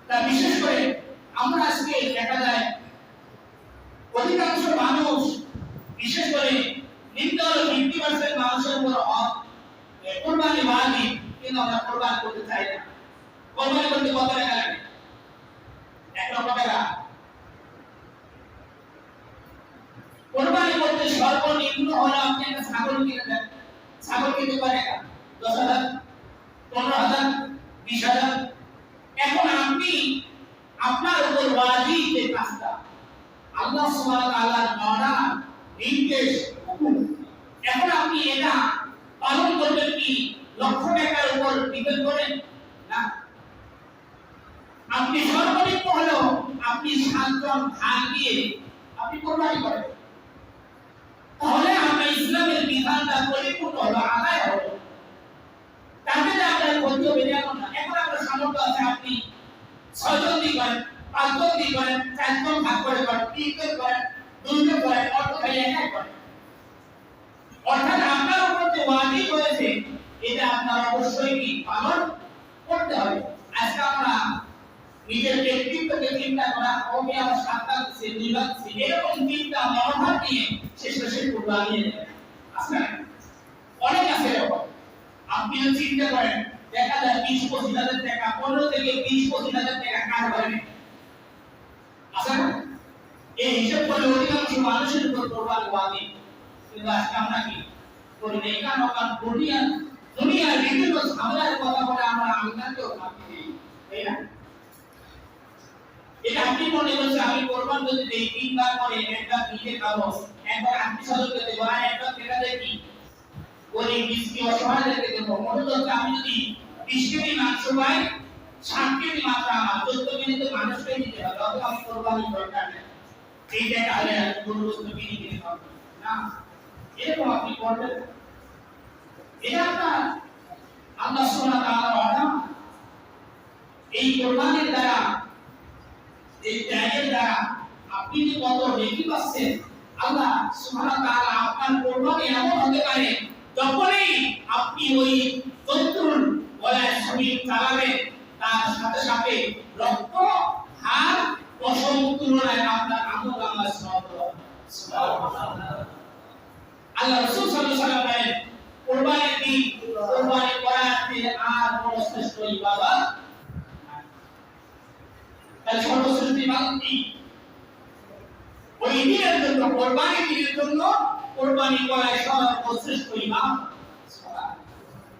তা বিশেষ করে আমরা আজকে দেখা যায় অধিকাংশ মানুষ, বিশেষ করে 50% মানুষের উপর কোরবানি ওয়াজিব, কিন্তু আমরা কোরবানি করতে চাই না। কোরবানি করতে কত টাকা লাগে? 1 লক্ষ টাকা। কোরবানি করতে সর্বনিম্ন হলো আপনি একটা ছাগল কিনে দেন। ছাগল কিনতে পারে 10,000, 15,000, 20,000। এখন আপনি আপনার উপর ওয়াজিব যে কাজটা, আল্লাহ সুবহানাহু ওয়া তাআলার অর্ডার, নির্দেশ, হুকুম, এখন আপনি এটা পালন করবেন কি লক্ষ টাকার উপর ডিপেন্ড করেন না। আপনি সর্বনিম্ন হলো আপনি 7 জন ভাগ দিয়ে আপনি কোরবানি করেন, তাহলে আমরা ইসলামের বিধানটা পরিপূর্ণ হলো, আদায় হলো। তাতে আপনার বন্ধু বেরিয়ে গেল না। এখন আপনার সামর্থ্য আছে, আপনি 6 জন দিয়ে করেন, 5 জন দিয়ে করেন, 4 জন ভাগ করে করেন, 3 জন করেন, 2 জন করেন, অর্থ খাই একাই করেন। অর্থাৎ আপনার উপর যে ওয়াজিব হয়েছে এটা আপনার অবশ্যই কি পালন করতে হবে। আজকে আমরা নিজের ব্যক্তিত্বকে চিন্তা করা, আমি আমার সাতটা সে নিবাসী, এরকম চিন্তা মনোভাব নিয়ে শেষে কোরবানি নিয়ে যাবে। আজকে অনেক আছে এরকম। আপনি চিন্তা করেন, দেখা যায় 20-25,000 টাকা, 15 থেকে 20-25,000 টাকা কার হয় আচ্ছা, এই হিসাব করে অধিকাংশ মানুষের উপর কোরবানি ওয়াজিব, কিন্তু আজকে আমরা কি করি না? কারণ দুনিয়ার বিভিন্ন ঝামেলার কথা বলে আমরা আল্লাহকেও ফাঁকি দিই, তাই না? এটা আপনি মনে করছেন আমি কোরবান যদি দেই 3 বার করে, একবার নিজে খাবো, একবার আত্মীয়-স্বজনকে দেবো, আর একবার কেটে দেই কি ওই মিষ্টি অসহায়দেরকে দেবো। মনে হচ্ছে আমি যদি 20 কেজি মাংস পাই, 7 কেজি মাত্র আমার, 14 কেজি তো মানুষকে দিতে হবে, অত আমি কোরবানি দরকার নেই। এই টাকা হলে আমি গরু গোশত কিনে খাবো না, এরকম আপনি করবেন। এটা আপনার আল্লাহ সুবহানাহু ওয়া তাআলার অর্ডার। এই কোরবানির দ্বারা, এই ত্যাগের দ্বারা আপনি যে কত নেকি পাচ্ছেন, আল্লাহ সুবহানাহু ওয়া তাআলা আপনার কোরবানি এমন হতে পারে যখনই আপনি ওই শত্রুর গলায় শরীর চালাবেন, তার সাথে সাথে রক্ত আর পশম তুলনায় আপনার আমল নামায় সওয়াব হবে। সুবহানাল্লাহ। আল্লাহ রাসূল সাল্লাল্লাহু আলাইহি ওয়াসাল্লাম বলেন, কোরবানির দিন কোরবানি করার চেয়ে আর বড় শ্রেষ্ঠ ইবাদত নাই। তাই সর্বশ্রেষ্ঠ ইবাদত কি? ওই দিনের জন্য, কোরবানির দিনের জন্য কোরবানি করাই সর্বশ্রেষ্ঠ ইবাদত।